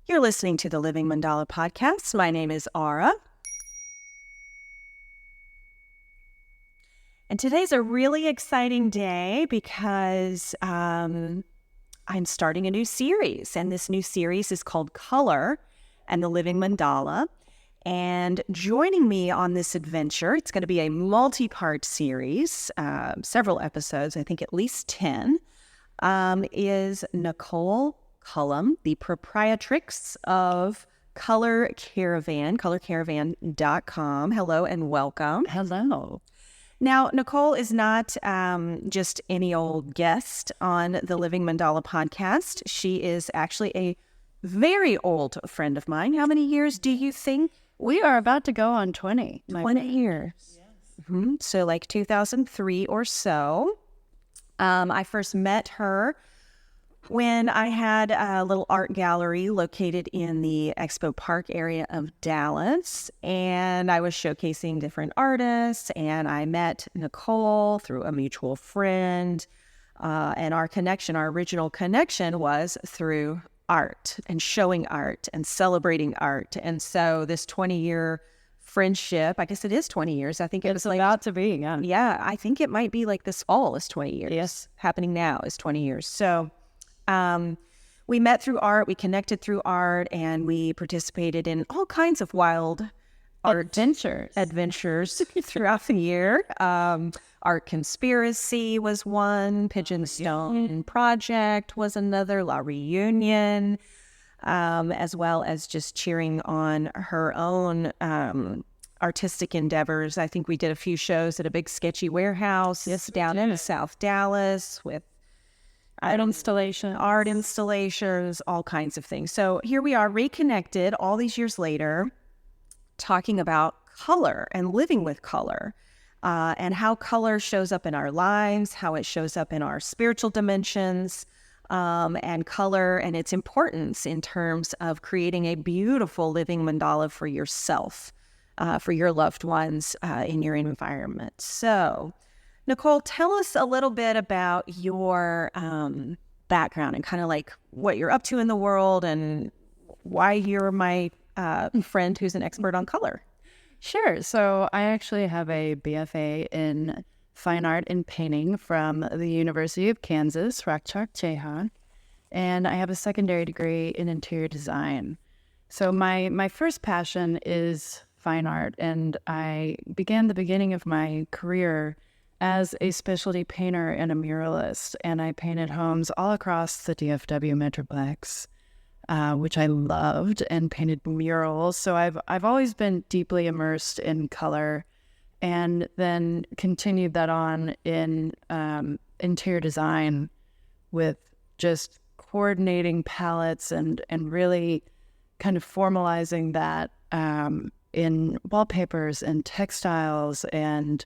You're listening to the Living Mandala podcast. My name is Aura. And today's a really exciting day because I'm starting a new series. And this new series is called Color and the Living Mandala. And joining me on this adventure, it's going to be a multi-part series, several episodes, I think at least 10, is Nicole Cullum, the proprietrix of Color Caravan, colorcaravan.com. Hello and welcome. Hello. Now, Nicole is not just any old guest on the Living Mandala podcast. She is actually a very old friend of mine. How many years do you think? We are about to go on 20. 20 years. Yes. Mm-hmm. So like 2003 or so. I first met her when I had a little art gallery located in the Expo Park area of Dallas, and I was showcasing different artists, and I met Nicole through a mutual friend, and our original connection was through art and showing art and celebrating art. And so this 20-year friendship, I guess it is 20 years. I think it's about to be. Yeah, I think it might be like this fall is 20 years. Yes. Happening now is 20 years. So we met through art, we connected through art, and we participated in all kinds of wild art adventures throughout the year. Art Conspiracy was one, Pigeon Stone Project was another, La Reunion, as well as just cheering on her own artistic endeavors. I think we did a few shows at a big sketchy warehouse down in South Dallas with art installations, all kinds of things. So here we are reconnected all these years later, talking about color and living with color, and how color shows up in our lives, how it shows up in our spiritual dimensions, and color and its importance in terms of creating a beautiful living mandala for yourself, for your loved ones, in your environment. So Nicole, tell us a little bit about your background and kind of like what you're up to in the world and why you're my friend who's an expert on color. Sure. So I actually have a BFA in Fine Art and Painting from the University of Kansas, Rakchak-Jayhawk, and I have a secondary degree in interior design. So my first passion is fine art, and I began the beginning of my career as a specialty painter and a muralist, and I painted homes all across the DFW Metroplex, which I loved, and painted murals. So I've always been deeply immersed in color, and then continued that on in interior design with just coordinating palettes and really kind of formalizing that in wallpapers and textiles and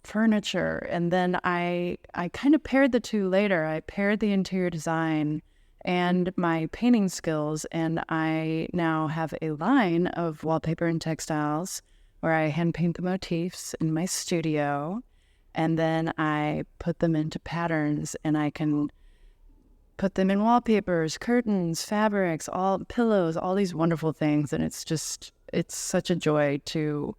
furniture. And then I kind of paired the two later. I paired the interior design and my painting skills, and I now have a line of wallpaper and textiles where I hand paint the motifs in my studio, and then I put them into patterns, and I can put them in wallpapers, curtains, fabrics, all pillows, all these wonderful things. And it's such a joy to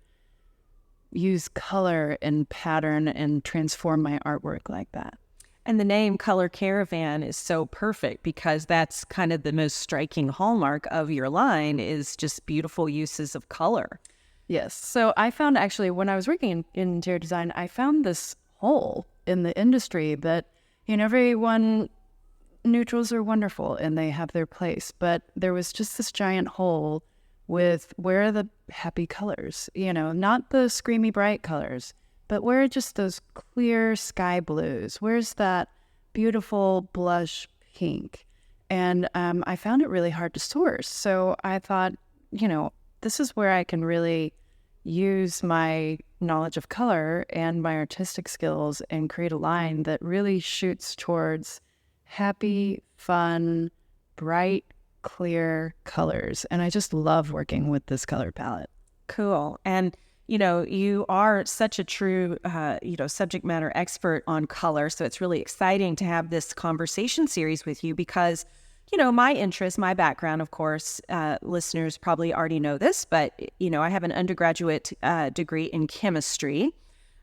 use color and pattern and transform my artwork like that. And the name Color Caravan is so perfect because that's kind of the most striking hallmark of your line is just beautiful uses of color. Yes. So I found actually when I was working in interior design, I found this hole in the industry that, everyone, neutrals are wonderful and they have their place, but there was just this giant hole with where are the happy colors, not the screamy bright colors, but where are just those clear sky blues? Where's that beautiful blush pink? And I found it really hard to source. So I thought, this is where I can really use my knowledge of color and my artistic skills and create a line that really shoots towards happy, fun, bright, clear colors. And I just love working with this color palette. Cool. And you are such a true, subject matter expert on color. So it's really exciting to have this conversation series with you because my interest, my background, of course, listeners probably already know this, but, I have an undergraduate degree in chemistry.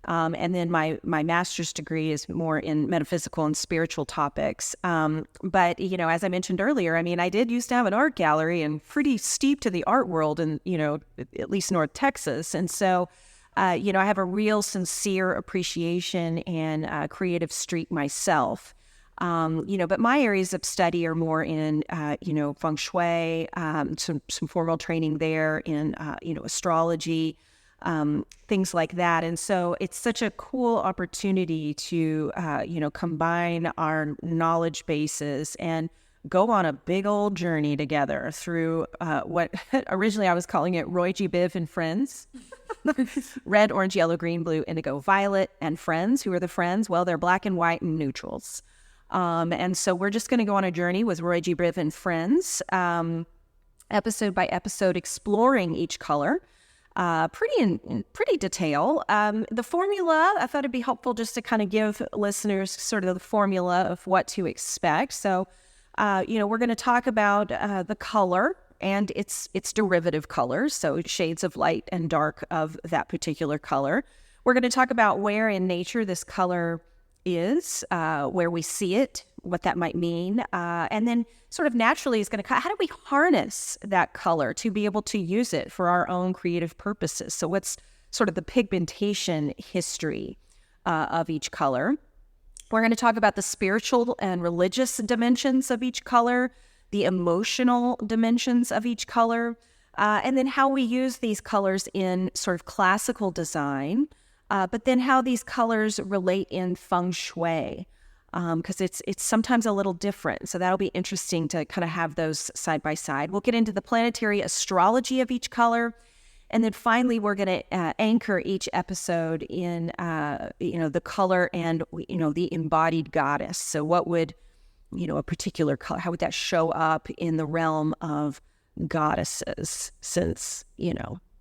And then my master's degree is more in metaphysical and spiritual topics. But, as I mentioned earlier, I mean, I did used to have an art gallery and pretty steep to the art world in, at least North Texas. And so, I have a real sincere appreciation and creative streak myself. But my areas of study are more in, feng shui, some formal training there in, astrology, things like that. And so it's such a cool opportunity to, combine our knowledge bases and go on a big old journey together through what originally I was calling it Roy G. Biv and Friends. Red, orange, yellow, green, blue, indigo, violet, and friends. Who are the friends? Well, they're black and white and neutrals. And so we're just going to go on a journey with Roy G. Biv and friends, episode by episode, exploring each color, in pretty detail. The formula, I thought it'd be helpful just to kind of give listeners sort of the formula of what to expect. So, we're going to talk about the color and its derivative colors, so shades of light and dark of that particular color. We're going to talk about where in nature this color is, where we see it, what that might mean, and then sort of naturally is going to, how do we harness that color to be able to use it for our own creative purposes? So what's sort of the pigmentation history of each color? We're going to talk about the spiritual and religious dimensions of each color, the emotional dimensions of each color, and then how we use these colors in sort of classical design, but then how these colors relate in feng shui, because it's sometimes a little different. So that'll be interesting to kind of have those side by side. We'll get into the planetary astrology of each color. And then finally, we're going to anchor each episode in, the color and, the embodied goddess. So what would, a particular color, how would that show up in the realm of goddesses? Since,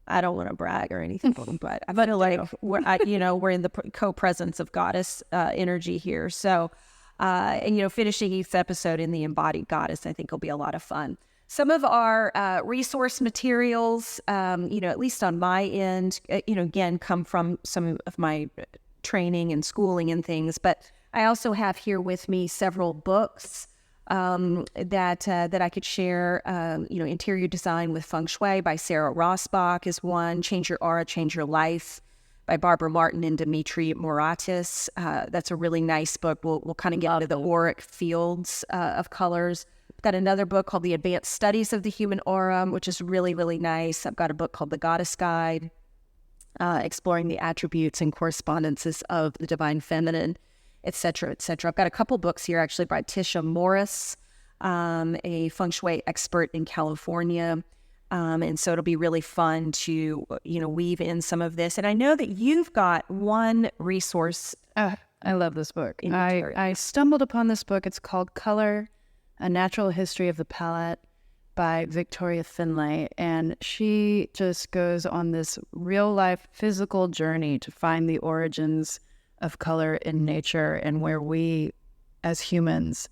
I don't want to brag or anything, but I feel like we're in the co-presence of goddess energy here. So, finishing each episode in the embodied goddess, I think will be a lot of fun. Some of our resource materials, at least on my end, again, come from some of my training and schooling and things. But I also have here with me several books that I could share. Interior Design with Feng Shui by Sarah Rosbach is one. Change Your Aura, Change Your Life by Barbara Martin and Dimitri Moratis. That's a really nice book. We'll kind of get into the auric fields of colors. Got another book called The Advanced Studies of the Human Aura, which is really, really nice. I've got a book called The Goddess Guide, exploring the attributes and correspondences of the divine feminine, et cetera, et cetera. I've got a couple books here actually by Tisha Morris, a feng shui expert in California. And so it'll be really fun to, weave in some of this. And I know that you've got one resource. I love this book. I stumbled upon this book. It's called Color, A Natural History of the Palette by Victoria Finlay. And she just goes on this real life physical journey to find the origins of color in nature and where we as humans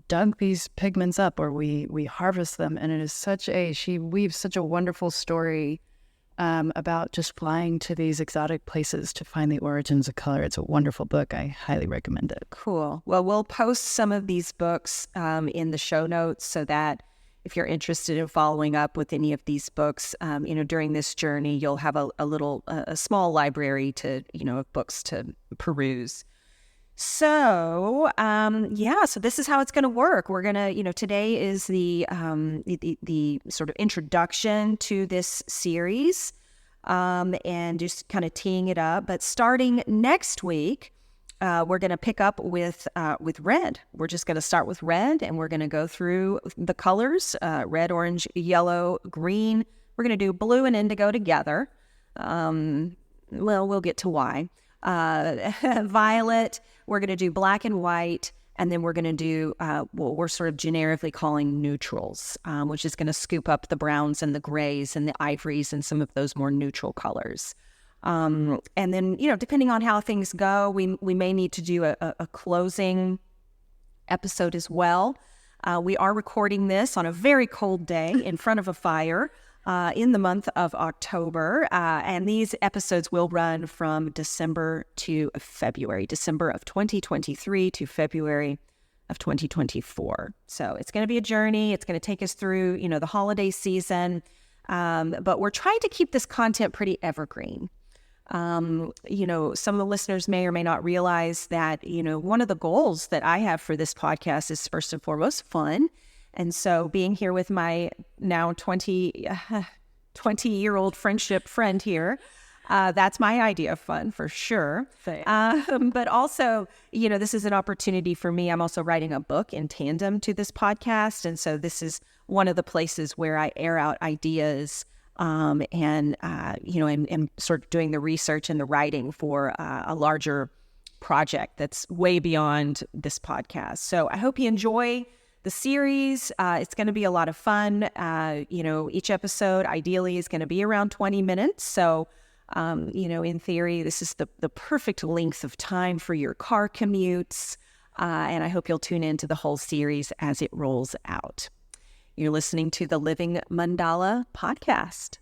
dug these pigments up or we harvest them. And it is she weaves such a wonderful story about just flying to these exotic places to find the origins of color. It's a wonderful book. I highly recommend it. Cool. Well, we'll post some of these books in the show notes so that if you're interested in following up with any of these books, during this journey, you'll have a small library to, of books to peruse. So, so this is how it's going to work. We're going to, today is the sort of introduction to this series, and just kind of teeing it up. But starting next week, we're going to pick up with red. We're just going to start with red, and we're going to go through the colors, red, orange, yellow, green. We're going to do blue and indigo together. We'll get to why. Violet, we're going to do black and white, and then we're going to do what we're sort of generically calling neutrals, which is going to scoop up the browns and the grays and the ivories and some of those more neutral colors. And then, depending on how things go, we may need to do a closing episode as well. We are recording this on a very cold day in front of a fire in the month of October. And these episodes will run from December to February, December of 2023 to February of 2024. So it's going to be a journey. It's going to take us through, the holiday season. But we're trying to keep this content pretty evergreen. Some of the listeners may or may not realize that, one of the goals that I have for this podcast is first and foremost fun. And so being here with my now 20-year-old friendship friend here, that's my idea of fun for sure. But also, this is an opportunity for me. I'm also writing a book in tandem to this podcast. And so this is one of the places where I air out ideas and sort of doing the research and the writing for a larger project that's way beyond this podcast. So I hope you enjoy the series. It's going to be a lot of fun. Each episode ideally is going to be around 20 minutes. So, in theory, this is the perfect length of time for your car commutes. And I hope you'll tune into the whole series as it rolls out. You're listening to the Living Mandala podcast.